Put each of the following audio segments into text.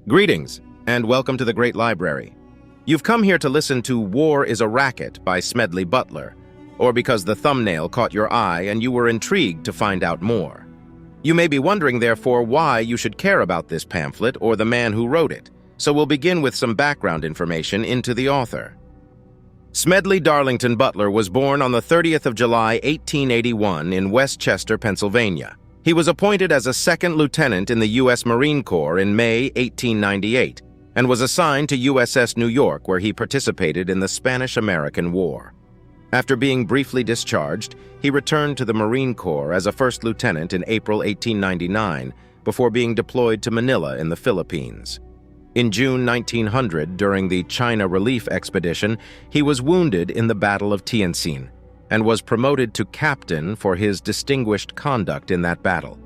Greetings, and welcome to the Great Library. You've come here to listen to War is a Racket by Smedley Butler, or because the thumbnail caught your eye and you were intrigued to find out more. You may be wondering, therefore, why you should care about this pamphlet or the man who wrote it, so we'll begin with some background information into the author. Smedley Darlington Butler was born on the 30th of July, 1881 in Westchester, Pennsylvania. He was appointed as a second lieutenant in the U.S. Marine Corps in May 1898 and was assigned to USS New York, where he participated in the Spanish-American War. After being briefly discharged, he returned to the Marine Corps as a first lieutenant in April 1899 before being deployed to Manila in the Philippines. In June 1900, during the China Relief Expedition, he was wounded in the Battle of Tientsin and was promoted to captain for his distinguished conduct in that battle.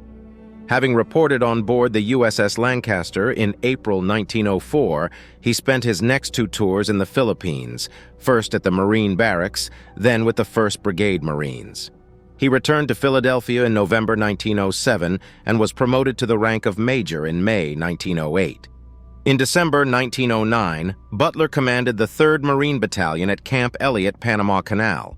Having reported on board the USS Lancaster in April 1904, he spent his next two tours in the Philippines, first at the Marine Barracks, then with the 1st Brigade Marines. He returned to Philadelphia in November 1907 and was promoted to the rank of Major in May 1908. In December 1909, Butler commanded the 3rd Marine Battalion at Camp Elliott, Panama Canal.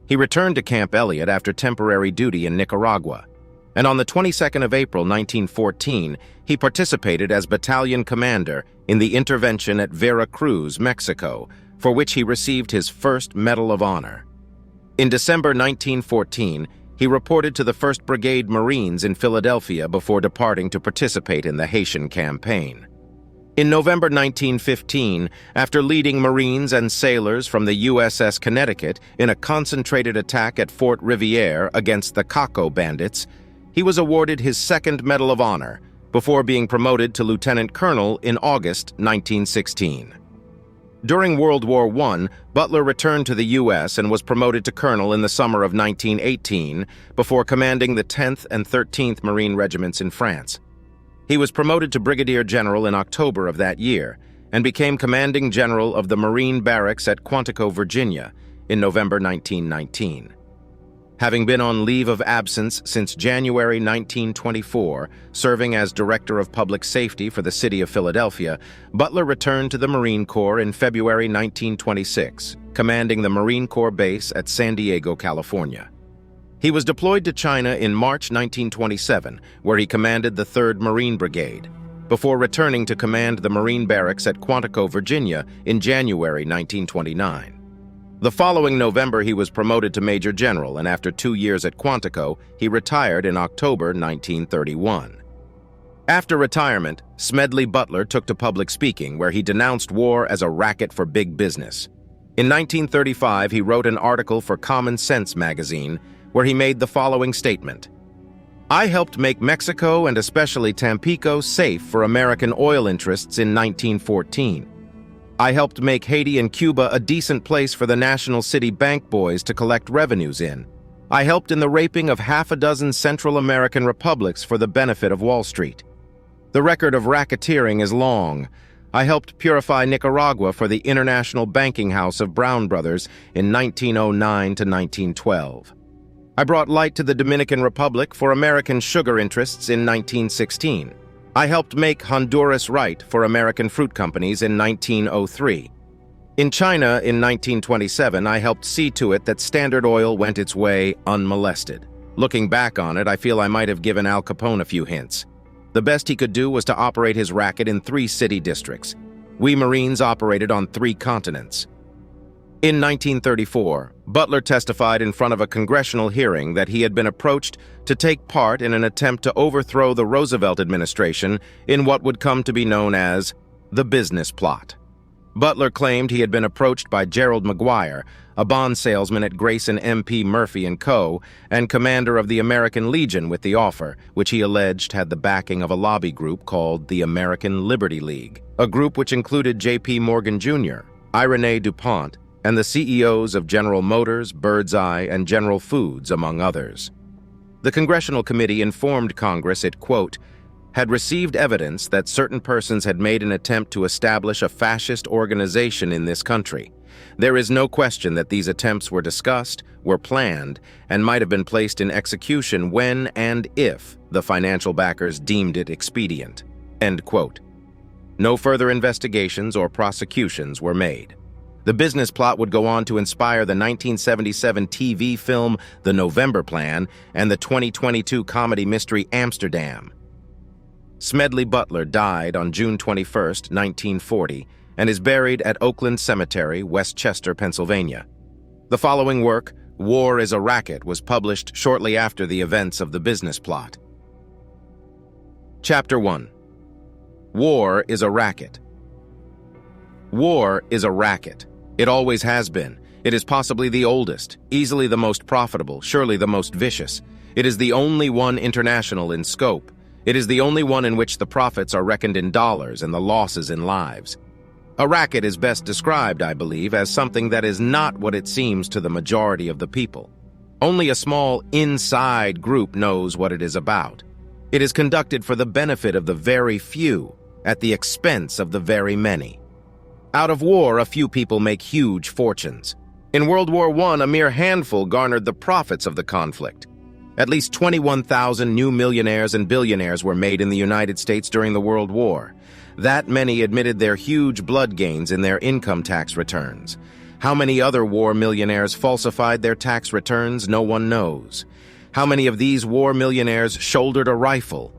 He returned to Camp Elliott after temporary duty in Nicaragua, and on the 22nd of April 1914, he participated as battalion commander in the intervention at Veracruz, Mexico, for which he received his first Medal of Honor. In December 1914, he reported to the 1st Brigade Marines in Philadelphia before departing to participate in the Haitian campaign. In November 1915, after leading Marines and sailors from the USS Connecticut in a concentrated attack at Fort Riviere against the Caco bandits, he was awarded his 2nd Medal of Honor before being promoted to Lieutenant Colonel in August 1916. During World War I, Butler returned to the U.S. and was promoted to colonel in the summer of 1918 before commanding the 10th and 13th Marine Regiments in France. He was promoted to Brigadier General in October of that year and became Commanding General of the Marine Barracks at Quantico, Virginia, in November 1919. Having been on leave of absence since January 1924, serving as Director of Public Safety for the city of Philadelphia, Butler returned to the Marine Corps in February 1926, commanding the Marine Corps base at San Diego, California. He was deployed to China in March 1927, where he commanded the 3rd Marine Brigade, before returning to command the Marine Barracks at Quantico, Virginia in January 1929. The following November, he was promoted to Major General, and after 2 years at Quantico, he retired in October 1931. After retirement, Smedley Butler took to public speaking, where he denounced war as a racket for big business. In 1935, he wrote an article for Common Sense magazine, where he made the following statement: "I helped make Mexico and especially Tampico safe for American oil interests in 1914. I helped make Haiti and Cuba a decent place for the National City Bank boys to collect revenues in. I helped in the raping of half a dozen Central American republics for the benefit of Wall Street. The record of racketeering is long. I helped purify Nicaragua for the International Banking House of Brown Brothers in 1909 to 1912. I brought light to the Dominican Republic for American sugar interests in 1916. I helped make Honduras right for American fruit companies in 1903. In China in 1927, I helped see to it that Standard Oil went its way unmolested. Looking back on it, I feel I might have given Al Capone a few hints. The best he could do was to operate his racket in 3 city districts. We Marines operated on 3 continents." In 1934, Butler testified in front of a congressional hearing that he had been approached to take part in an attempt to overthrow the Roosevelt administration in what would come to be known as the business plot. Butler claimed he had been approached by Gerald McGuire, a bond salesman at Grayson M.P. Murphy & Co., and commander of the American Legion, with the offer, which he alleged had the backing of a lobby group called the American Liberty League, a group which included J.P. Morgan Jr., Irénée DuPont, and the CEOs of General Motors, Birdseye, and General Foods, among others. The Congressional Committee informed Congress it, quote, had received evidence that certain persons had made an attempt to establish a fascist organization in this country. There is no question that these attempts were discussed, were planned, and might have been placed in execution when and if the financial backers deemed it expedient. End quote. No further investigations or prosecutions were made. The business plot would go on to inspire the 1977 TV film The November Plan and the 2022 comedy mystery Amsterdam. Smedley Butler died on June 21, 1940, and is buried at Oakland Cemetery, Westchester, Pennsylvania. The following work, War is a Racket, was published shortly after the events of the business plot. Chapter 1. War is a Racket. War is a racket. It always has been. It is possibly the oldest, easily the most profitable, surely the most vicious. It is the only one international in scope. It is the only one in which the profits are reckoned in dollars and the losses in lives. A racket is best described, I believe, as something that is not what it seems to the majority of the people. Only a small inside group knows what it is about. It is conducted for the benefit of the very few, at the expense of the very many. Out of war, a few people make huge fortunes. In World War I, a mere handful garnered the profits of the conflict. At least 21,000 new millionaires and billionaires were made in the United States during the World War. That many admitted their huge blood gains in their income tax returns. How many other war millionaires falsified their tax returns, no one knows. How many of these war millionaires shouldered a rifle?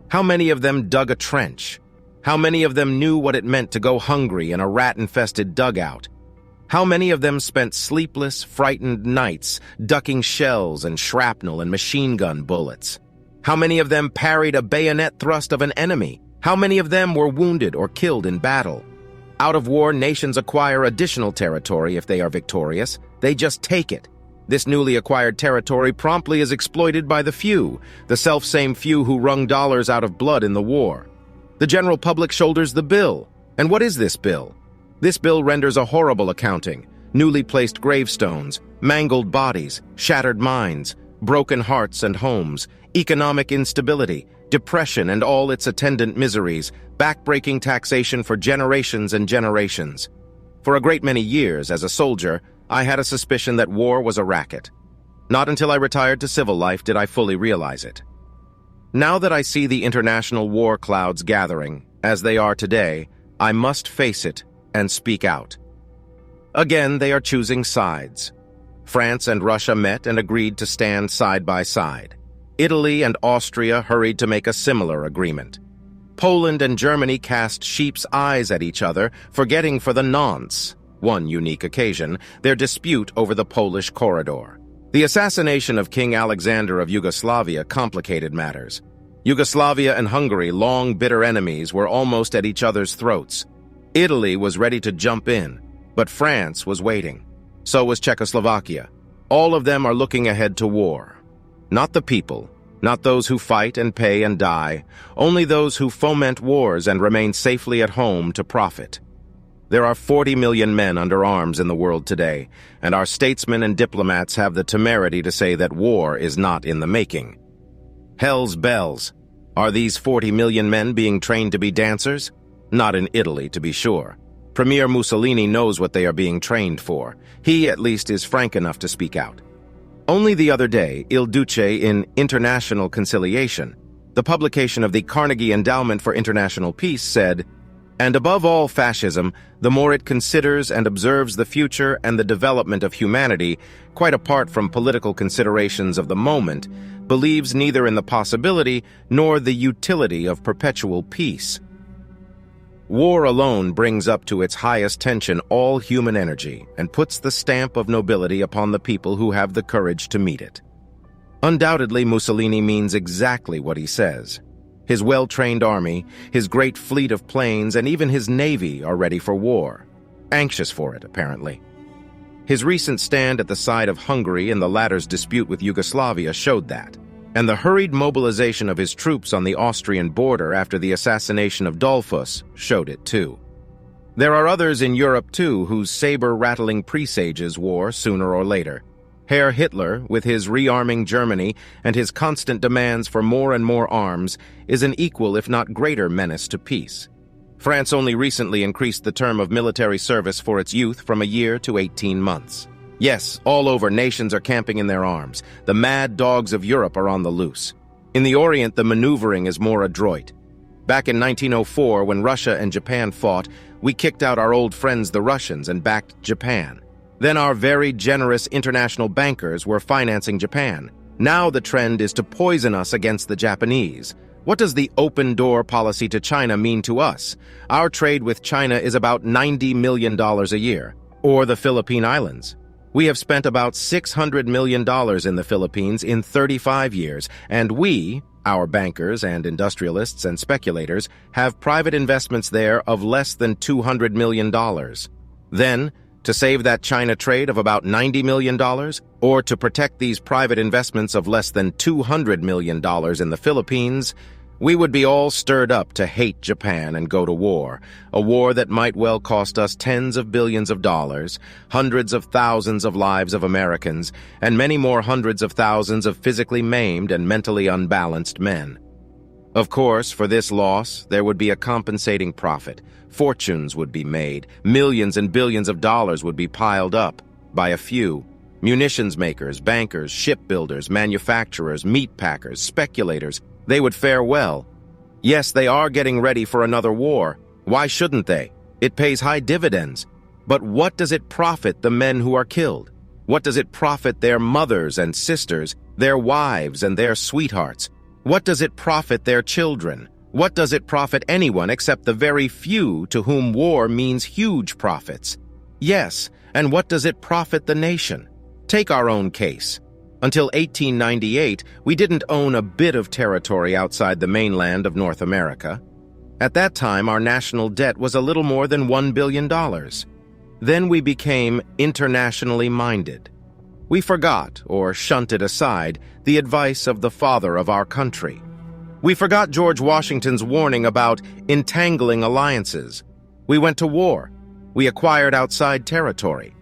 How many of them dug a trench? How many of them knew what it meant to go hungry in a rat-infested dugout? How many of them spent sleepless, frightened nights ducking shells and shrapnel and machine gun bullets? How many of them parried a bayonet thrust of an enemy? How many of them were wounded or killed in battle? Out of war, nations acquire additional territory if they are victorious. They just take it. This newly acquired territory promptly is exploited by the few, the selfsame few who wrung dollars out of blood in the war. The general public shoulders the bill. And what is this bill? This bill renders a horrible accounting: newly placed gravestones, mangled bodies, shattered minds, broken hearts and homes, economic instability, depression and all its attendant miseries, backbreaking taxation for generations and generations. For a great many years, as a soldier, I had a suspicion that war was a racket. Not until I retired to civil life did I fully realize it. Now that I see the international war clouds gathering, as they are today, I must face it and speak out. Again, they are choosing sides. France and Russia met and agreed to stand side by side. Italy and Austria hurried to make a similar agreement. Poland and Germany cast sheep's eyes at each other, forgetting for the nonce, one unique occasion, their dispute over the Polish corridor. The assassination of King Alexander of Yugoslavia complicated matters. Yugoslavia and Hungary, long bitter enemies, were almost at each other's throats. Italy was ready to jump in, but France was waiting. So was Czechoslovakia. All of them are looking ahead to war. Not the people, not those who fight and pay and die, only those who foment wars and remain safely at home to profit. There are 40 million men under arms in the world today, and our statesmen and diplomats have the temerity to say that war is not in the making. Hell's bells! Are these 40 million men being trained to be dancers? Not in Italy, to be sure. Premier Mussolini knows what they are being trained for. He, at least, is frank enough to speak out. Only the other day, Il Duce in International Conciliation, the publication of the Carnegie Endowment for International Peace, said, "And above all fascism, the more it considers and observes the future and the development of humanity, quite apart from political considerations of the moment, believes neither in the possibility nor the utility of perpetual peace." War alone brings up to its highest tension all human energy and puts the stamp of nobility upon the people who have the courage to meet it. Undoubtedly, Mussolini means exactly what he says. His well-trained army, his great fleet of planes, and even his navy are ready for war. Anxious for it, apparently. His recent stand at the side of Hungary in the latter's dispute with Yugoslavia showed that, and the hurried mobilization of his troops on the Austrian border after the assassination of Dollfuss showed it too. There are others in Europe too whose saber-rattling presages war sooner or later. Herr Hitler, with his rearming Germany and his constant demands for more and more arms, is an equal if not greater menace to peace. France only recently increased the term of military service for its youth from a year to 18 months. Yes, all over nations are camping in their arms. The mad dogs of Europe are on the loose. In the Orient, the maneuvering is more adroit. Back in 1904, when Russia and Japan fought, we kicked out our old friends the Russians and backed Japan. Then our very generous international bankers were financing Japan. Now the trend is to poison us against the Japanese. What does the open-door policy to China mean to us? Our trade with China is about $90 million a year. Or the Philippine Islands. We have spent about $600 million in the Philippines in 35 years, and we, our bankers and industrialists and speculators, have private investments there of less than $200 million. Then, to save that China trade of about $90 million, or to protect these private investments of less than $200 million in the Philippines, we would be all stirred up to hate Japan and go to war, a war that might well cost us tens of billions of dollars, hundreds of thousands of lives of Americans, and many more hundreds of thousands of physically maimed and mentally unbalanced men. Of course, for this loss, there would be a compensating profit. Fortunes would be made, millions and billions of dollars would be piled up by a few. Munitions makers, bankers, shipbuilders, manufacturers, meat packers, speculators, they would fare well. Yes, they are getting ready for another war. Why shouldn't they? It pays high dividends. But what does it profit the men who are killed? What does it profit their mothers and sisters, their wives and their sweethearts? What does it profit their children? What does it profit anyone except the very few to whom war means huge profits? Yes, and what does it profit the nation? Take our own case. Until 1898, we didn't own a bit of territory outside the mainland of North America. At that time, our national debt was a little more than $1 billion. Then we became internationally minded. We forgot, or shunted aside, the advice of the father of our country. We forgot George Washington's warning about entangling alliances. We went to war. We acquired outside territory.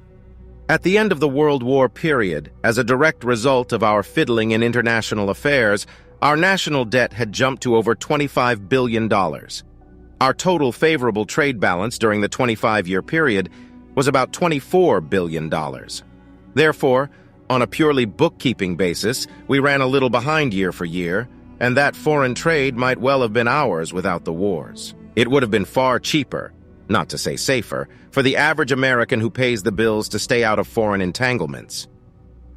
At the end of the World War period, as a direct result of our fiddling in international affairs, our national debt had jumped to over $25 billion. Our total favorable trade balance during the 25-year period was about $24 billion. Therefore, on a purely bookkeeping basis, we ran a little behind year for year, and that foreign trade might well have been ours without the wars. It would have been far cheaper, not to say safer, for the average American who pays the bills to stay out of foreign entanglements.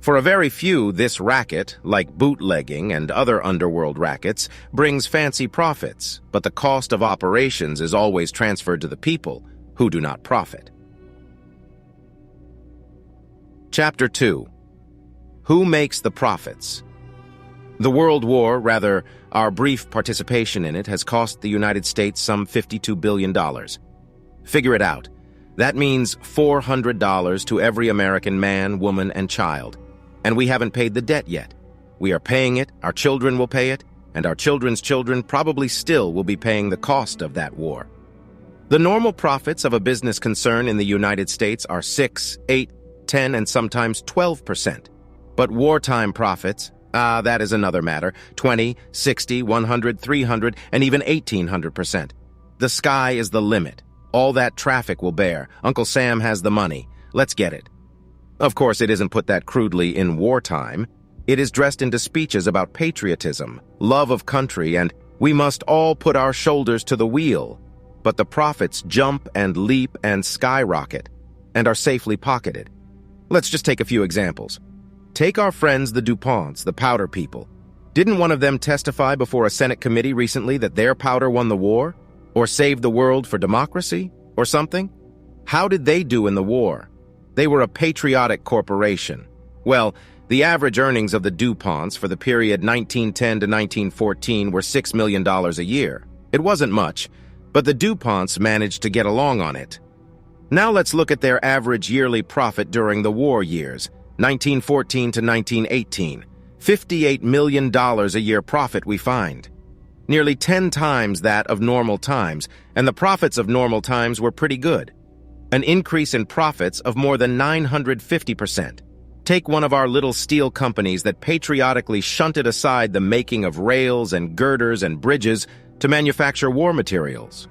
For a very few, this racket, like bootlegging and other underworld rackets, brings fancy profits, but the cost of operations is always transferred to the people, who do not profit. Chapter 2. Who makes the profits? The World War, rather, our brief participation in it, has cost the United States some $52 billion. Figure it out. That means $400 to every American man, woman, and child. And we haven't paid the debt yet. We are paying it, our children will pay it, and our children's children probably still will be paying the cost of that war. The normal profits of a business concern in the United States are 6, 8, 10, and sometimes 12%. But wartime profits, that is another matter, 20, 60, 100, 300, and even 1,800%. The sky is the limit. All that traffic will bear. Uncle Sam has the money. Let's get it. Of course, it isn't put that crudely in wartime. It is dressed into speeches about patriotism, love of country, and we must all put our shoulders to the wheel. But the profits jump and leap and skyrocket, and are safely pocketed. Let's just take a few examples. Take our friends the DuPonts, the powder people. Didn't one of them testify before a Senate committee recently that their powder won the war? Or saved the world for democracy? Or something? How did they do in the war? They were a patriotic corporation. Well, the average earnings of the DuPonts for the period 1910 to 1914 were $6 million a year. It wasn't much, but the DuPonts managed to get along on it. Now let's look at their average yearly profit during the war years, 1914 to 1918. $58 million a year profit we find. Nearly 10 times that of normal times, and the profits of normal times were pretty good. An increase in profits of more than 950%. Take one of our little steel companies that patriotically shunted aside the making of rails and girders and bridges to manufacture war materials.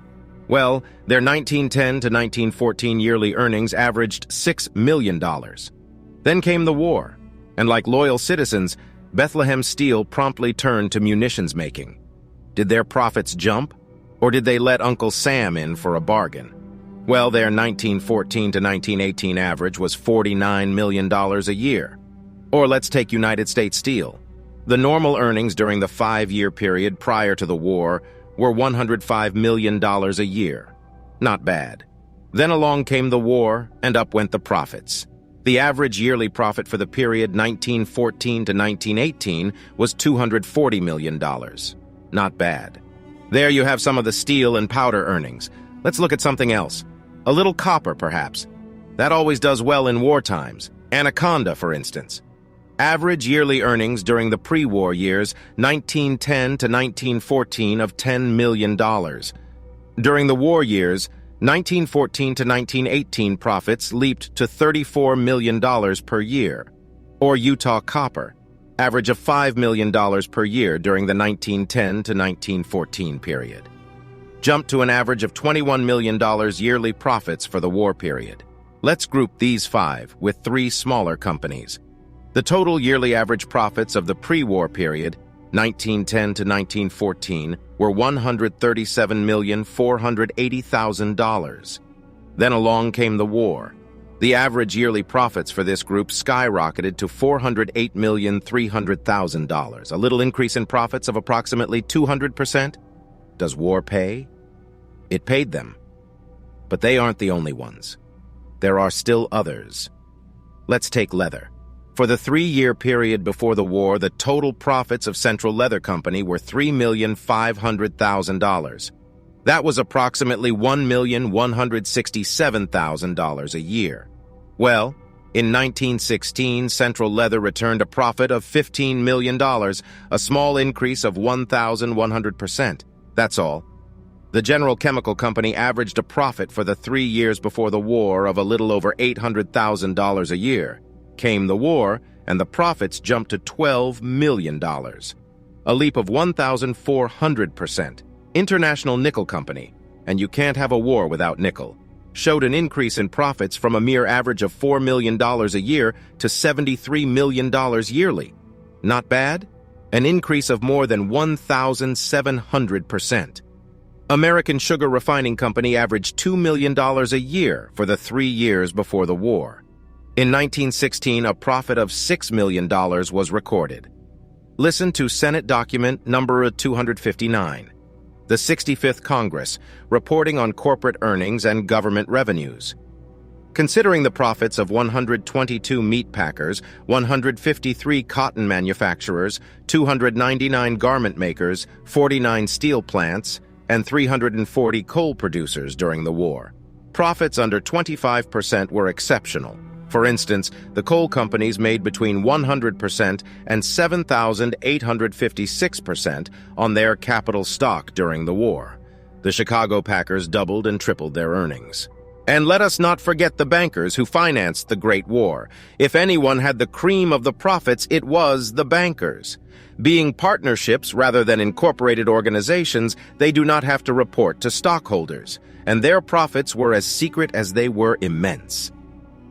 Well, their 1910 to 1914 yearly earnings averaged $6 million. Then came the war, and like loyal citizens, Bethlehem Steel promptly turned to munitions making. Did their profits jump? Or did they let Uncle Sam in for a bargain? Well, their 1914 to 1918 average was $49 million a year. Or let's take United States Steel. The normal earnings during the 5-year period prior to the war were $105 million a year. Not bad. Then along came the war, and up went the profits. The average yearly profit for the period 1914 to 1918 was $240 million. Not bad. There you have some of the steel and powder earnings. Let's look at something else. A little copper, perhaps. That always does well in war times. Anaconda, for instance. Average yearly earnings during the pre-war years, 1910 to 1914, of $10 million. During the war years, 1914 to 1918 profits leaped to $34 million per year. Or Utah Copper, average of $5 million per year during the 1910 to 1914 period. Jumped to an average of $21 million yearly profits for the war period. Let's group these 5 with 3 smaller companies. The total yearly average profits of the pre-war period, 1910 to 1914, were $137,480,000. Then along came the war. The average yearly profits for this group skyrocketed to $408,300,000, a little increase in profits of approximately 200%. Does war pay? It paid them. But they aren't the only ones. There are still others. Let's take leather. For the 3-year period before the war, the total profits of Central Leather Company were $3,500,000. That was approximately $1,167,000 a year. Well, in 1916, Central Leather returned a profit of $15 million, a small increase of 1,100%. That's all. The General Chemical Company averaged a profit for the 3 years before the war of a little over $800,000 a year. Came the war, and the profits jumped to $12 million. A leap of 1,400%. International Nickel Company, and you can't have a war without nickel, showed an increase in profits from a mere average of $4 million a year to $73 million yearly. Not bad? An increase of more than 1,700%. American Sugar Refining Company averaged $2 million a year for the 3 years before the war. In 1916, a profit of $6 million was recorded. Listen to Senate document number 259, the 65th Congress, reporting on corporate earnings and government revenues. Considering the profits of 122 meat packers, 153 cotton manufacturers, 299 garment makers, 49 steel plants, and 340 coal producers during the war, profits under 25% were exceptional. For instance, the coal companies made between 100% and 7,856% on their capital stock during the war. The Chicago Packers doubled and tripled their earnings. And let us not forget the bankers who financed the Great War. If anyone had the cream of the profits, it was the bankers. Being partnerships rather than incorporated organizations, they do not have to report to stockholders, and their profits were as secret as they were immense.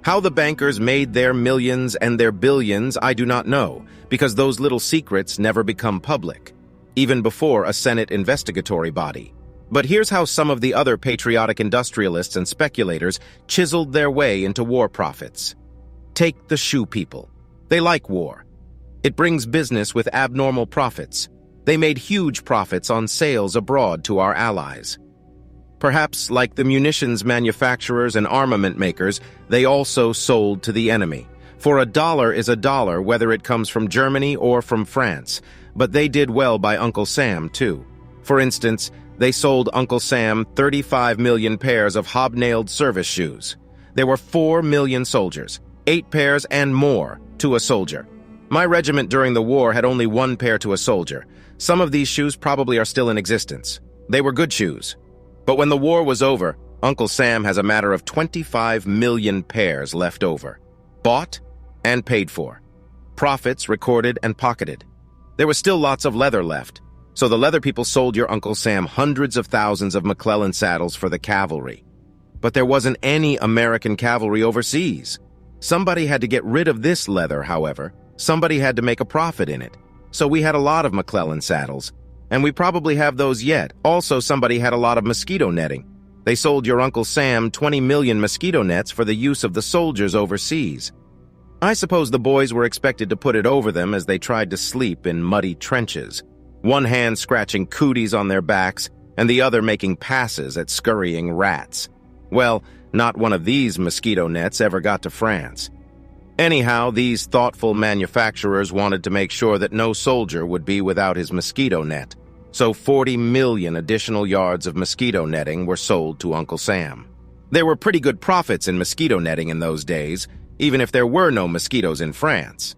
How the bankers made their millions and their billions, I do not know, because those little secrets never become public, even before a Senate investigatory body. But here's how some of the other patriotic industrialists and speculators chiseled their way into war profits. Take the shoe people. They like war. It brings business with abnormal profits. They made huge profits on sales abroad to our allies. Perhaps, like the munitions manufacturers and armament makers, they also sold to the enemy. For a dollar is a dollar, whether it comes from Germany or from France. But they did well by Uncle Sam, too. For instance, they sold Uncle Sam 35 million pairs of hobnailed service shoes. There were 4 million soldiers, 8 pairs and more to a soldier. My regiment during the war had only 1 pair to a soldier. Some of these shoes probably are still in existence. They were good shoes. But when the war was over, Uncle Sam has a matter of 25 million pairs left over. Bought and paid for. Profits recorded and pocketed. There was still lots of leather left, so the leather people sold your Uncle Sam hundreds of thousands of McClellan saddles for the cavalry. But there wasn't any American cavalry overseas. Somebody had to get rid of this leather, however. Somebody had to make a profit in it. So we had a lot of McClellan saddles. And we probably have those yet. Also, somebody had a lot of mosquito netting. They sold your Uncle Sam 20 million mosquito nets for the use of the soldiers overseas. I suppose the boys were expected to put it over them as they tried to sleep in muddy trenches, one hand scratching cooties on their backs and the other making passes at scurrying rats. Well, not one of these mosquito nets ever got to France. Anyhow, these thoughtful manufacturers wanted to make sure that no soldier would be without his mosquito net. So 40 million additional yards of mosquito netting were sold to Uncle Sam. There were pretty good profits in mosquito netting in those days, even if there were no mosquitoes in France.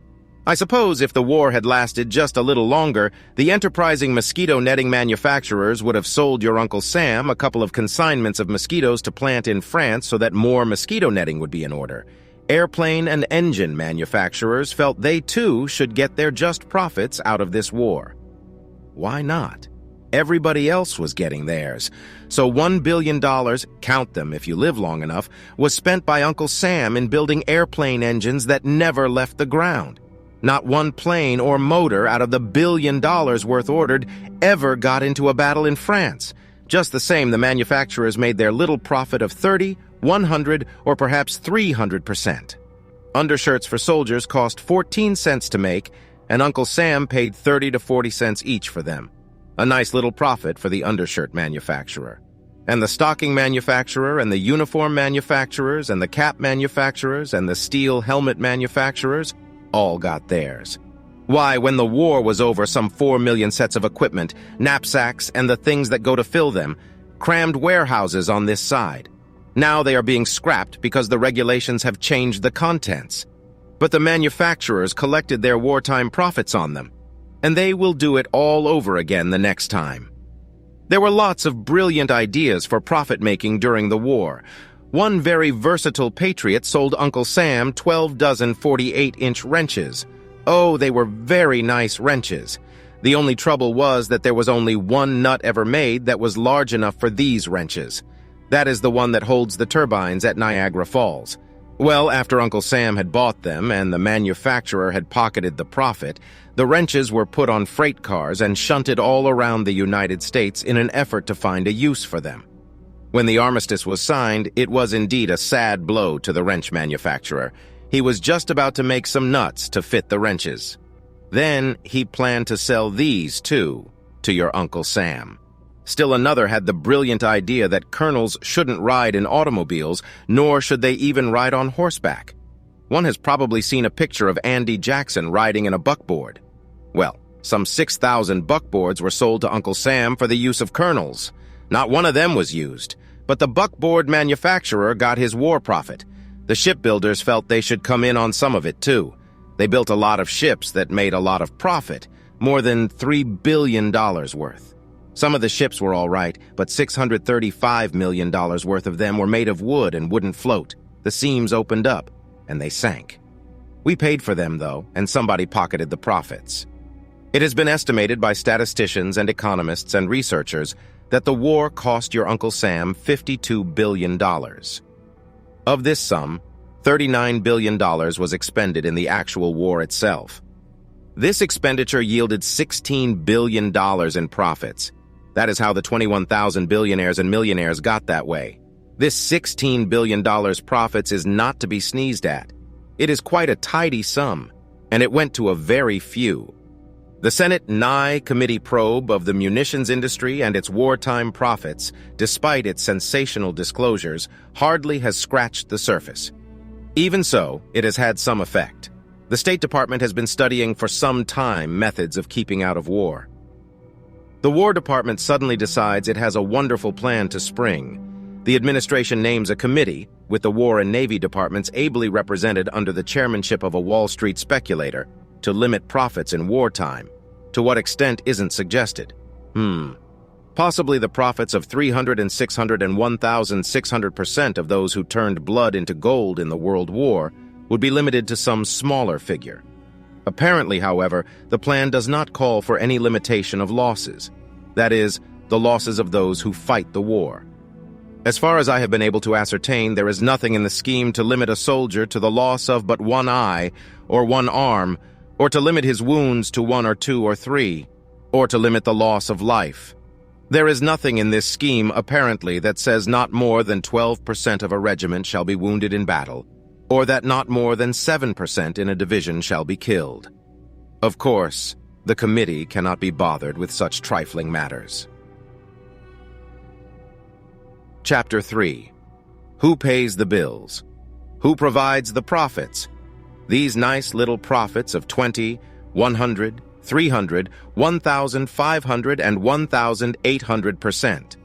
I suppose if the war had lasted just a little longer, the enterprising mosquito netting manufacturers would have sold your Uncle Sam a couple of consignments of mosquitoes to plant in France so that more mosquito netting would be in order. Airplane and engine manufacturers felt they too should get their just profits out of this war. Why not? Everybody else was getting theirs. So $1 billion, count them if you live long enough, was spent by Uncle Sam in building airplane engines that never left the ground. Not one plane or motor out of the $1 billion worth ordered ever got into a battle in France. Just the same, the manufacturers made their little profit of 30, 100, or perhaps 300%. Undershirts for soldiers cost 14 cents to make, and Uncle Sam paid 30 to 40 cents each for them. A nice little profit for the undershirt manufacturer. And the stocking manufacturer, and the uniform manufacturers, and the cap manufacturers, and the steel helmet manufacturers all got theirs. Why, when the war was over, some 4 million sets of equipment, knapsacks, and the things that go to fill them, crammed warehouses on this side. Now they are being scrapped because the regulations have changed the contents. But the manufacturers collected their wartime profits on them, and they will do it all over again the next time. There were lots of brilliant ideas for profit-making during the war. One very versatile patriot sold Uncle Sam 12 dozen 48-inch wrenches. Oh, they were very nice wrenches. The only trouble was that there was only one nut ever made that was large enough for these wrenches. That is the one that holds the turbines at Niagara Falls. Well, after Uncle Sam had bought them and the manufacturer had pocketed the profit, the wrenches were put on freight cars and shunted all around the United States in an effort to find a use for them. When the armistice was signed, it was indeed a sad blow to the wrench manufacturer. He was just about to make some nuts to fit the wrenches. Then he planned to sell these, too, to your Uncle Sam. Still another had the brilliant idea that colonels shouldn't ride in automobiles, nor should they even ride on horseback. One has probably seen a picture of Andy Jackson riding in a buckboard. Well, some 6,000 buckboards were sold to Uncle Sam for the use of colonels. Not one of them was used, but the buckboard manufacturer got his war profit. The shipbuilders felt they should come in on some of it, too. They built a lot of ships that made a lot of profit, more than $3 billion worth. Some of the ships were all right, but $635 million worth of them were made of wood and wouldn't float. The seams opened up, and they sank. We paid for them, though, and somebody pocketed the profits. It has been estimated by statisticians and economists and researchers that the war cost your Uncle Sam $52 billion. Of this sum, $39 billion was expended in the actual war itself. This expenditure yielded $16 billion in profits. That is how the 21,000 billionaires and millionaires got that way. This $16 billion profits is not to be sneezed at. It is quite a tidy sum, and it went to a very few. The Senate Nye Committee probe of the munitions industry and its wartime profits, despite its sensational disclosures, hardly has scratched the surface. Even so, it has had some effect. The State Department has been studying for some time methods of keeping out of war. The War Department suddenly decides it has a wonderful plan to spring. The administration names a committee, with the War and Navy departments ably represented under the chairmanship of a Wall Street speculator, to limit profits in wartime. To what extent isn't suggested. Possibly the profits of 300 and 600 and 1,600% of those who turned blood into gold in the World War would be limited to some smaller figure. Apparently, however, the plan does not call for any limitation of losses. That is, the losses of those who fight the war. As far as I have been able to ascertain, there is nothing in the scheme to limit a soldier to the loss of but one eye or one arm, or to limit his wounds to 1 or 2 or 3. or to limit the loss of life. There is nothing in this scheme, apparently, that says not more than 12% of a regiment shall be wounded in battle, or that not more than 7% in a division shall be killed. Of course, the committee cannot be bothered with such trifling matters. Chapter 3. Who pays the bills? Who provides the profits? These nice little profits of 20, 100, 300, 1,500, and 1,800%.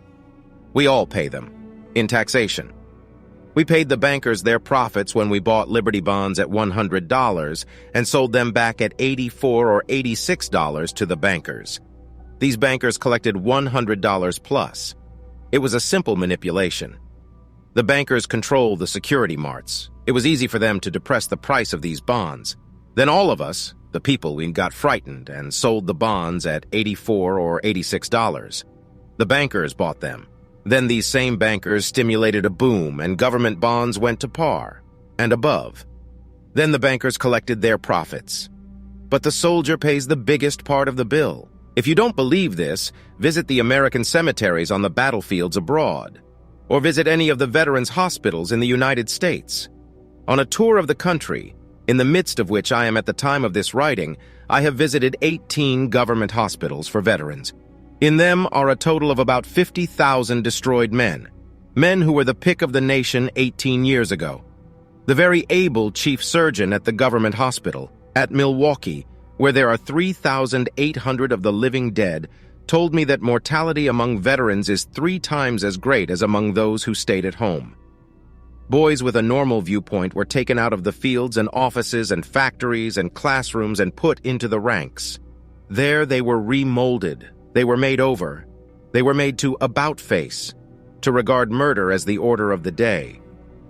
We all pay them, in taxation. We paid the bankers their profits when we bought Liberty bonds at $100 and sold them back at $84 or $86 to the bankers. These bankers collected $100 plus. It was a simple manipulation. The bankers controlled the security marts. It was easy for them to depress the price of these bonds. Then all of us, the people, we got frightened and sold the bonds at $84 or $86. The bankers bought them. Then these same bankers stimulated a boom and government bonds went to par and above. Then the bankers collected their profits. But the soldier pays the biggest part of the bill. If you don't believe this, visit the American cemeteries on the battlefields abroad, or visit any of the veterans' hospitals in the United States. On a tour of the country, in the midst of which I am at the time of this writing, I have visited 18 government hospitals for veterans. In them are a total of about 50,000 destroyed men who were the pick of the nation 18 years ago. The very able chief surgeon at the government hospital at Milwaukee, where there are 3,800 of the living dead, told me that mortality among veterans is 3 times as great as among those who stayed at home. Boys with a normal viewpoint were taken out of the fields and offices and factories and classrooms and put into the ranks. There they were remolded. They were made over. They were made to about-face, to regard murder as the order of the day.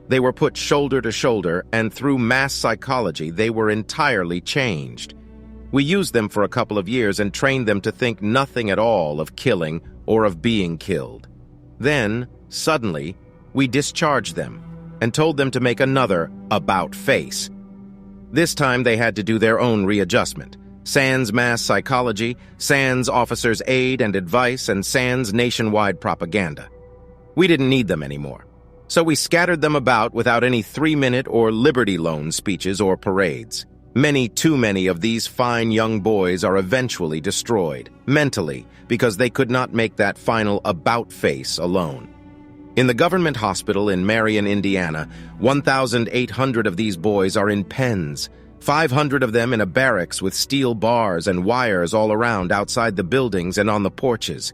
They were put shoulder to shoulder, and through mass psychology, they were entirely changed. We used them for a couple of years and trained them to think nothing at all of killing or of being killed. Then, suddenly, we discharged them and told them to make another about-face. This time they had to do their own readjustment. Sans mass psychology, sans officers' aid and advice, and sans nationwide propaganda. We didn't need them anymore. So we scattered them about without any 3-minute or Liberty Loan speeches or parades. Too many of these fine young boys are eventually destroyed, mentally, because they could not make that final about-face alone. In the government hospital in Marion, Indiana, 1,800 of these boys are in pens, 500 of them in a barracks with steel bars and wires all around outside the buildings and on the porches.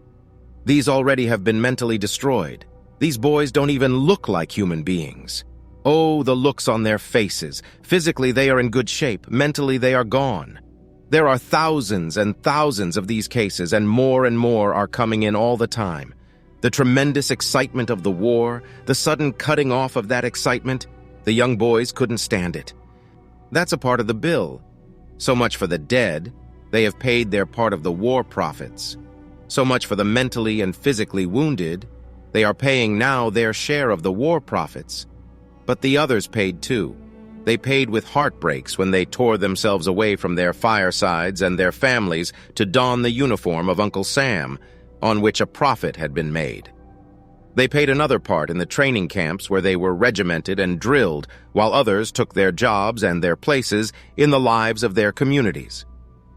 These already have been mentally destroyed. These boys don't even look like human beings. Oh, the looks on their faces. Physically, they are in good shape. Mentally, they are gone. There are thousands and thousands of these cases, and more are coming in all the time. The tremendous excitement of the war, the sudden cutting off of that excitement, the young boys couldn't stand it. That's a part of the bill. So much for the dead. They have paid their part of the war profits. So much for the mentally and physically wounded. They are paying now their share of the war profits. But the others paid too. They paid with heartbreaks when they tore themselves away from their firesides and their families to don the uniform of Uncle Sam, on which a profit had been made. They paid another part in the training camps where they were regimented and drilled, while others took their jobs and their places in the lives of their communities.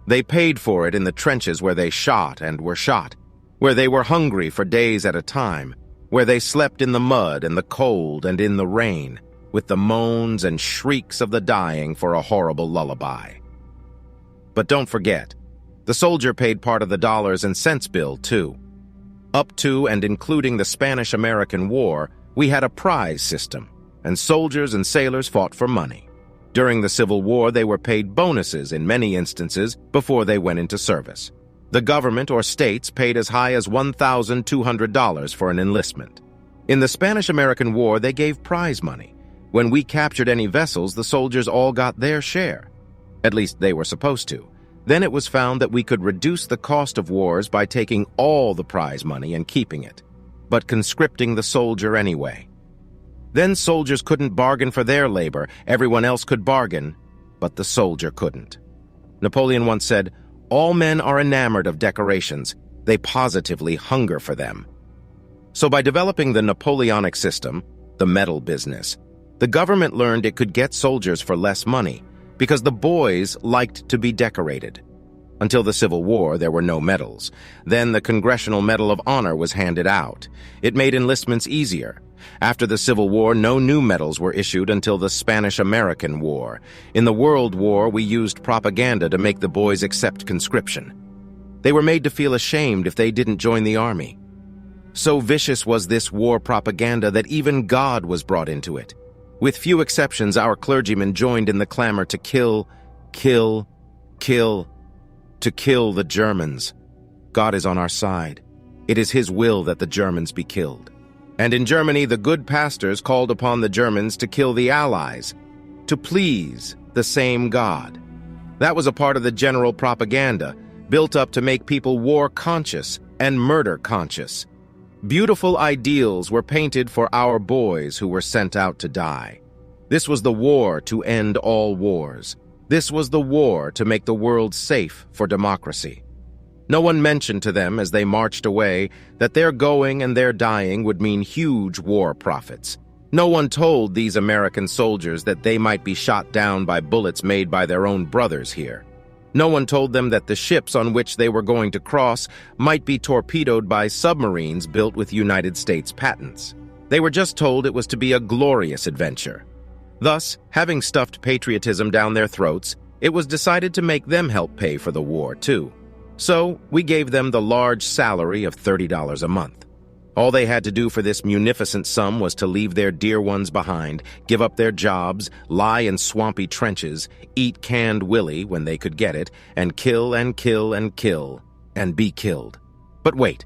They paid for it in the trenches where they shot and were shot, where they were hungry for days at a time, where they slept in the mud and the cold and in the rain, with the moans and shrieks of the dying for a horrible lullaby. But don't forget, the soldier paid part of the dollars and cents bill, too. Up to and including the Spanish-American War, we had a prize system, and soldiers and sailors fought for money. During the Civil War, they were paid bonuses in many instances before they went into service. The government or states paid as high as $1,200 for an enlistment. In the Spanish-American War, they gave prize money. When we captured any vessels, the soldiers all got their share. At least they were supposed to. Then it was found that we could reduce the cost of wars by taking all the prize money and keeping it, but conscripting the soldier anyway. Then soldiers couldn't bargain for their labor. Everyone else could bargain, but the soldier couldn't. Napoleon once said, All men are enamored of decorations. They positively hunger for them. So by developing the Napoleonic system, the medal business, the government learned it could get soldiers for less money because the boys liked to be decorated. Until the Civil War, there were no medals. Then the Congressional Medal of Honor was handed out. It made enlistments easier. After the Civil War, no new medals were issued until the Spanish-American War. In the World War, we used propaganda to make the boys accept conscription. They were made to feel ashamed if they didn't join the army. So vicious was this war propaganda that even God was brought into it. With few exceptions, our clergymen joined in the clamor to kill the Germans. God is on our side. It is His will that the Germans be killed. And in Germany, the good pastors called upon the Germans to kill the Allies, to please the same God. That was a part of the general propaganda, built up to make people war-conscious and murder-conscious. Beautiful ideals were painted for our boys who were sent out to die. This was the war to end all wars. This was the war to make the world safe for democracy. No one mentioned to them as they marched away that their going and their dying would mean huge war profits. No one told these American soldiers that they might be shot down by bullets made by their own brothers here. No one told them that the ships on which they were going to cross might be torpedoed by submarines built with United States patents. They were just told it was to be a glorious adventure. Thus, having stuffed patriotism down their throats, it was decided to make them help pay for the war, too. So, we gave them the large salary of $30 a month. All they had to do for this munificent sum was to leave their dear ones behind, give up their jobs, lie in swampy trenches, eat canned willy when they could get it, and kill and kill and kill, and be killed. But wait.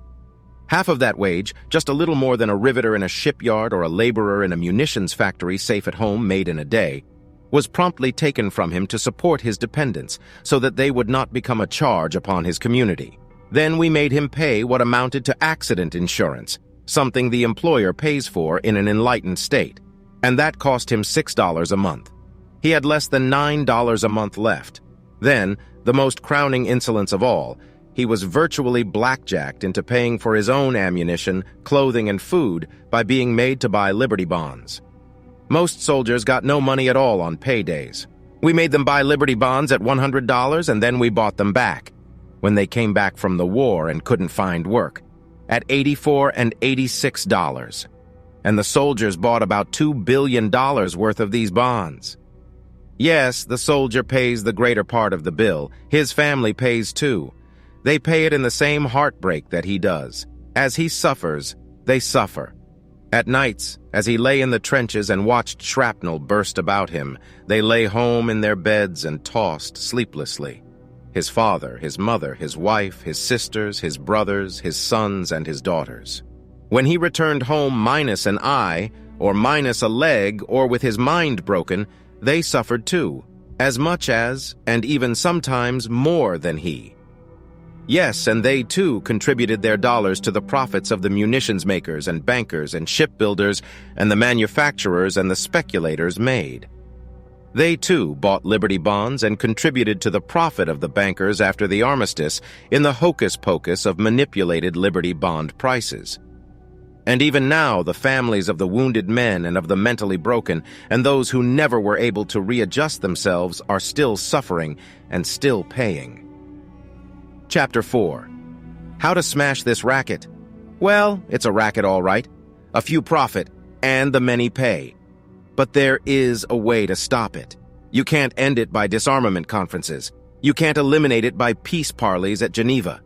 Half of that wage, just a little more than a riveter in a shipyard or a laborer in a munitions factory safe at home made in a day, was promptly taken from him to support his dependents so that they would not become a charge upon his community. Then we made him pay what amounted to accident insurance, something the employer pays for in an enlightened state, and that cost him $6 a month. He had less than $9 a month left. Then, the most crowning insolence of all, he was virtually blackjacked into paying for his own ammunition, clothing, and food by being made to buy Liberty bonds. Most soldiers got no money at all on paydays. We made them buy Liberty bonds at $100, and then we bought them back, when they came back from the war and couldn't find work, at $84 and $86. And the soldiers bought about $2 billion worth of these bonds. Yes, the soldier pays the greater part of the bill. His family pays too. They pay it in the same heartbreak that he does. As he suffers, they suffer. At nights, as he lay in the trenches and watched shrapnel burst about him, they lay home in their beds and tossed sleeplessly. His father, his mother, his wife, his sisters, his brothers, his sons, and his daughters. When he returned home minus an eye, or minus a leg, or with his mind broken, they suffered too, as much as, and even sometimes more than he. Yes, and they too contributed their dollars to the profits of the munitions makers and bankers and shipbuilders and the manufacturers and the speculators made. They too bought Liberty bonds and contributed to the profit of the bankers after the armistice in the hocus-pocus of manipulated Liberty bond prices. And even now, the families of the wounded men and of the mentally broken and those who never were able to readjust themselves are still suffering and still paying. Chapter 4. How to smash this racket? Well, it's a racket all right. A few profit, and the many pay. But there is a way to stop it. You can't end it by disarmament conferences. You can't eliminate it by peace parleys at Geneva.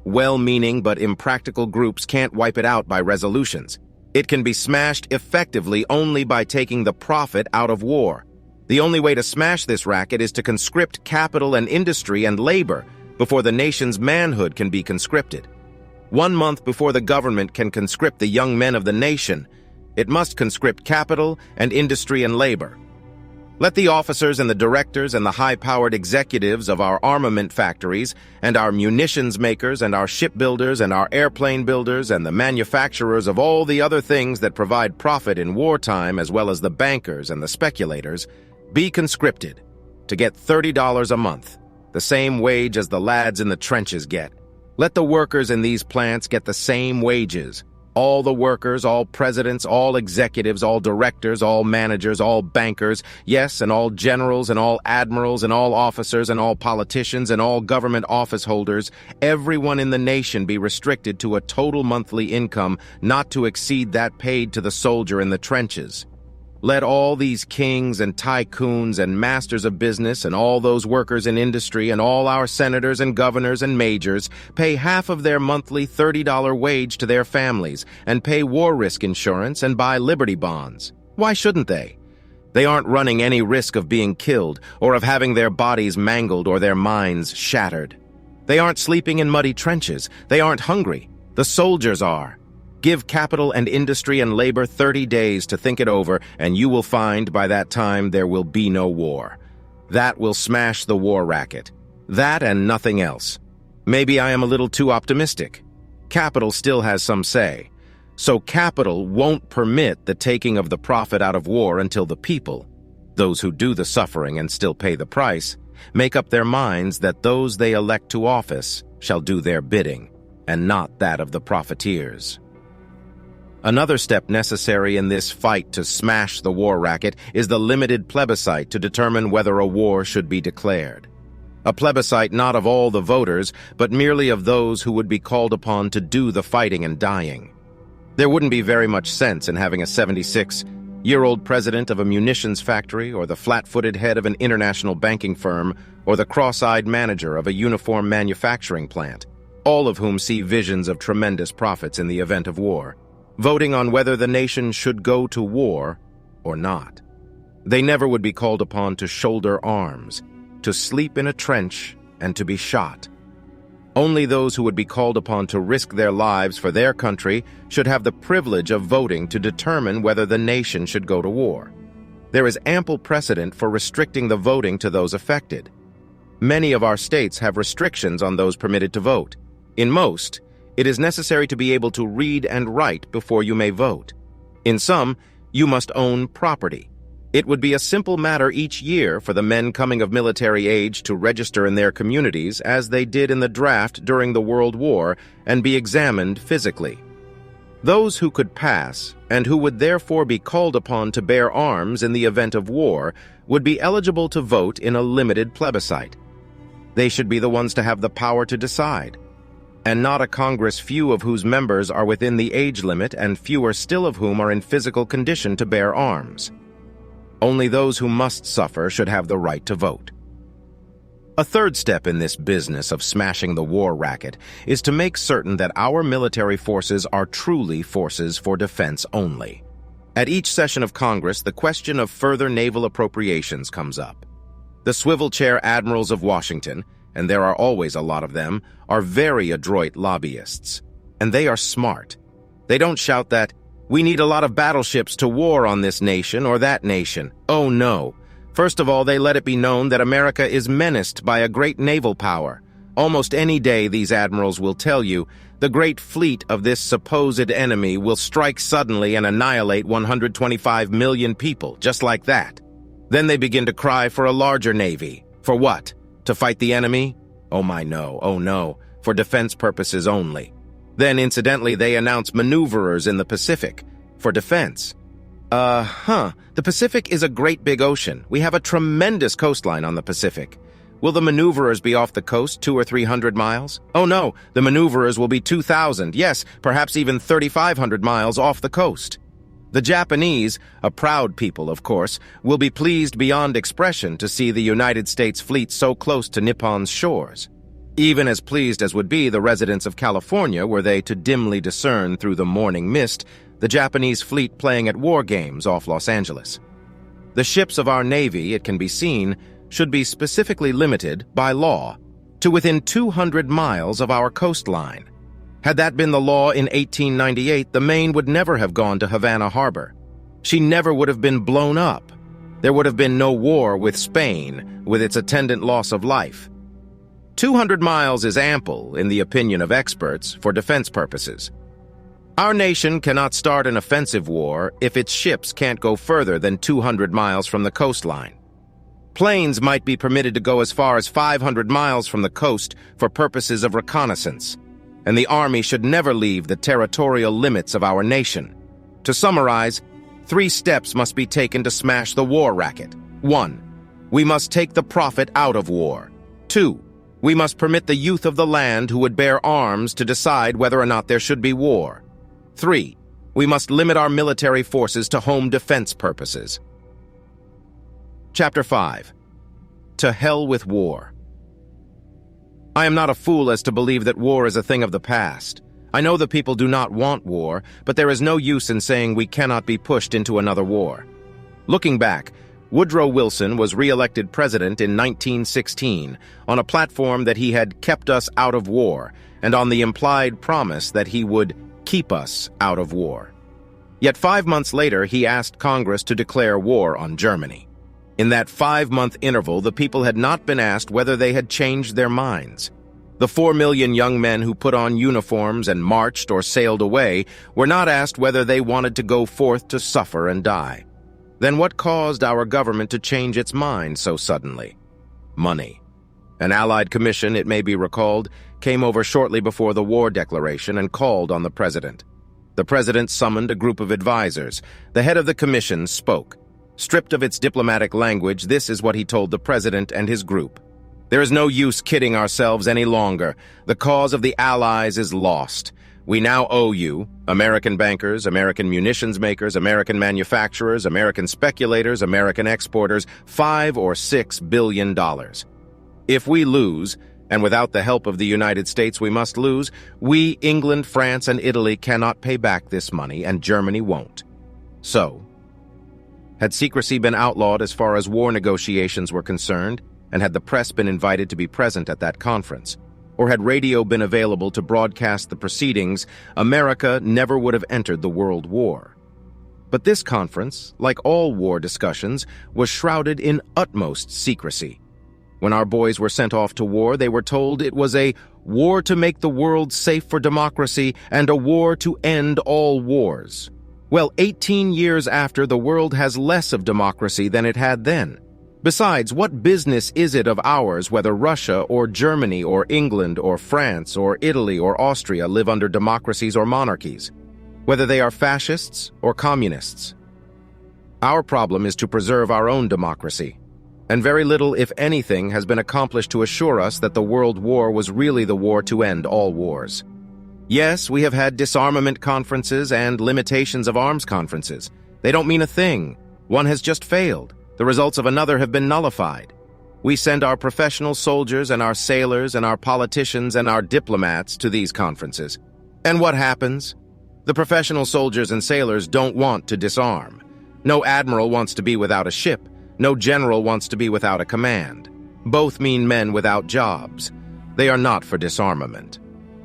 Well-meaning but impractical groups can't wipe it out by resolutions. It can be smashed effectively only by taking the profit out of war. The only way to smash this racket is to conscript capital and industry and labor before the nation's manhood can be conscripted. 1 month before the government can conscript the young men of the nation, it must conscript capital and industry and labor. Let the officers and the directors and the high-powered executives of our armament factories and our munitions makers and our shipbuilders and our airplane builders and the manufacturers of all the other things that provide profit in wartime, as well as the bankers and the speculators, be conscripted to get $30 a month. the same wage as the lads in the trenches get. Let the workers in these plants get the same wages. All the workers, all presidents, all executives, all directors, all managers, all bankers, yes, and all generals and all admirals and all officers and all politicians and all government office holders, everyone in the nation be restricted to a total monthly income not to exceed that paid to the soldier in the trenches. Let all these kings and tycoons and masters of business and all those workers in industry and all our senators and governors and majors pay half of their monthly $30 wage to their families and pay war risk insurance and buy Liberty bonds. Why shouldn't they? They aren't running any risk of being killed or of having their bodies mangled or their minds shattered. They aren't sleeping in muddy trenches. They aren't hungry. The soldiers are. Give capital and industry and labor 30 days to think it over, and you will find by that time there will be no war. That will smash the war racket. That and nothing else. Maybe I am a little too optimistic. Capital still has some say. So capital won't permit the taking of the profit out of war until the people, those who do the suffering and still pay the price, make up their minds that those they elect to office shall do their bidding, and not that of the profiteers. Another step necessary in this fight to smash the war racket is the limited plebiscite to determine whether a war should be declared. A plebiscite not of all the voters, but merely of those who would be called upon to do the fighting and dying. There wouldn't be very much sense in having a 76-year-old president of a munitions factory or the flat-footed head of an international banking firm or the cross-eyed manager of a uniform manufacturing plant, all of whom see visions of tremendous profits in the event of war, voting on whether the nation should go to war or not. They never would be called upon to shoulder arms, to sleep in a trench, and to be shot. Only those who would be called upon to risk their lives for their country should have the privilege of voting to determine whether the nation should go to war. There is ample precedent for restricting the voting to those affected. Many of our states have restrictions on those permitted to vote. In most, it is necessary to be able to read and write before you may vote. In some, you must own property. It would be a simple matter each year for the men coming of military age to register in their communities as they did in the draft during the World War and be examined physically. Those who could pass, and who would therefore be called upon to bear arms in the event of war, would be eligible to vote in a limited plebiscite. They should be the ones to have the power to decide, and not a Congress few of whose members are within the age limit and fewer still of whom are in physical condition to bear arms. Only those who must suffer should have the right to vote. A third step in this business of smashing the war racket is to make certain that our military forces are truly forces for defense only. At each session of Congress, the question of further naval appropriations comes up. The swivel chair admirals of Washington, and there are always a lot of them, are very adroit lobbyists. And they are smart. They don't shout that, "We need a lot of battleships to war on this nation or that nation." Oh no. First of all, they let it be known that America is menaced by a great naval power. Almost any day, these admirals will tell you, the great fleet of this supposed enemy will strike suddenly and annihilate 125 million people, just like that. Then they begin to cry for a larger navy. For what? To fight the enemy? Oh my no, oh no, for defense purposes only. Then, incidentally, they announce maneuverers in the Pacific for defense. The Pacific is a great big ocean. We have a tremendous coastline on the Pacific. Will the maneuverers be off the coast 200 or 300 miles? Oh no, the maneuverers will be 2,000, yes, perhaps even 3,500 miles off the coast. The Japanese, a proud people, of course, will be pleased beyond expression to see the United States fleet so close to Nippon's shores. Even as pleased as would be the residents of California were they to dimly discern through the morning mist the Japanese fleet playing at war games off Los Angeles. The ships of our Navy, it can be seen, should be specifically limited, by law, to within 200 miles of our coastline. Had that been the law in 1898, the Maine would never have gone to Havana Harbor. She never would have been blown up. There would have been no war with Spain, with its attendant loss of life. 200 miles is ample, in the opinion of experts, for defense purposes. Our nation cannot start an offensive war if its ships can't go further than 200 miles from the coastline. Planes might be permitted to go as far as 500 miles from the coast for purposes of reconnaissance, and the army should never leave the territorial limits of our nation. To summarize, 3 steps must be taken to smash the war racket. 1. We must take the profit out of war. 2. We must permit the youth of the land who would bear arms to decide whether or not there should be war. 3. We must limit our military forces to home defense purposes. Chapter 5. To hell with war. I am not a fool as to believe that war is a thing of the past. I know the people do not want war, but there is no use in saying we cannot be pushed into another war. Looking back, Woodrow Wilson was re-elected president in 1916 on a platform that he had kept us out of war and on the implied promise that he would keep us out of war. Yet 5 months later, he asked Congress to declare war on Germany. In that 5-month interval, the people had not been asked whether they had changed their minds. The 4 million young men who put on uniforms and marched or sailed away were not asked whether they wanted to go forth to suffer and die. Then what caused our government to change its mind so suddenly? Money. An Allied commission, it may be recalled, came over shortly before the war declaration and called on the president. The president summoned a group of advisors. The head of the commission spoke. Stripped of its diplomatic language, this is what he told the president and his group. There is no use kidding ourselves any longer. The cause of the Allies is lost. We now owe you, American bankers, American munitions makers, American manufacturers, American speculators, American exporters, $5 or $6 billion. If we lose, and without the help of the United States we must lose, we, England, France, and Italy cannot pay back this money, and Germany won't. So, had secrecy been outlawed as far as war negotiations were concerned, and had the press been invited to be present at that conference? Or had radio been available to broadcast the proceedings, America never would have entered the World War. But this conference, like all war discussions, was shrouded in utmost secrecy. When our boys were sent off to war, they were told it was a war to make the world safe for democracy and a war to end all wars. Well, 18 years after, the world has less of democracy than it had then. Besides, what business is it of ours whether Russia or Germany or England or France or Italy or Austria live under democracies or monarchies? Whether they are fascists or communists? Our problem is to preserve our own democracy. And very little, if anything, has been accomplished to assure us that the World War was really the war to end all wars. Yes, we have had disarmament conferences and limitations of arms conferences. They don't mean a thing. One has just failed. The results of another have been nullified. We send our professional soldiers and our sailors and our politicians and our diplomats to these conferences. And what happens? The professional soldiers and sailors don't want to disarm. No admiral wants to be without a ship. No general wants to be without a command. Both mean men without jobs. They are not for disarmament.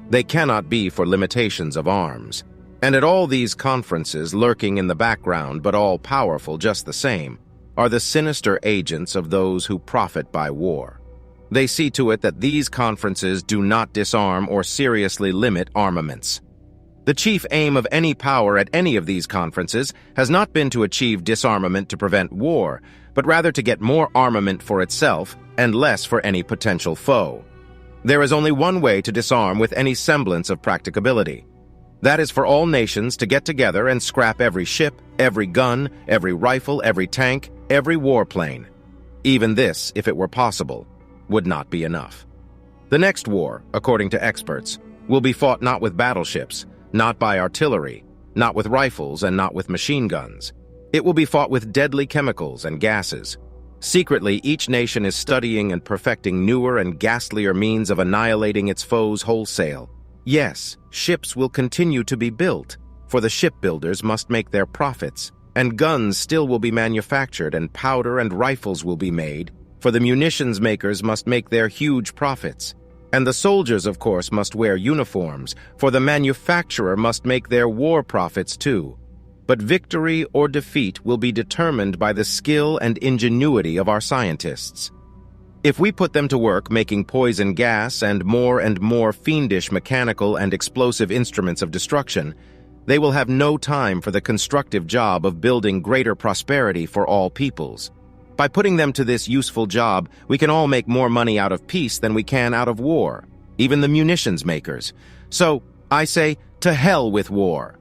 They cannot be for limitations of arms. And at all these conferences, lurking in the background but all powerful just the same, are the sinister agents of those who profit by war. They see to it that these conferences do not disarm or seriously limit armaments. The chief aim of any power at any of these conferences has not been to achieve disarmament to prevent war, but rather to get more armament for itself and less for any potential foe. There is only one way to disarm with any semblance of practicability. That is for all nations to get together and scrap every ship, every gun, every rifle, every tank, every warplane. Even this, if it were possible, would not be enough. The next war, according to experts, will be fought not with battleships, not by artillery, not with rifles, and not with machine guns. It will be fought with deadly chemicals and gases. Secretly, each nation is studying and perfecting newer and ghastlier means of annihilating its foes wholesale. Yes, ships will continue to be built, for the shipbuilders must make their profits, and guns still will be manufactured, and powder and rifles will be made, for the munitions makers must make their huge profits. And the soldiers, of course, must wear uniforms, for the manufacturer must make their war profits too. But victory or defeat will be determined by the skill and ingenuity of our scientists. If we put them to work making poison gas and more fiendish mechanical and explosive instruments of destruction, they will have no time for the constructive job of building greater prosperity for all peoples. By putting them to this useful job, we can all make more money out of peace than we can out of war, even the munitions makers. So, I say, to hell with war.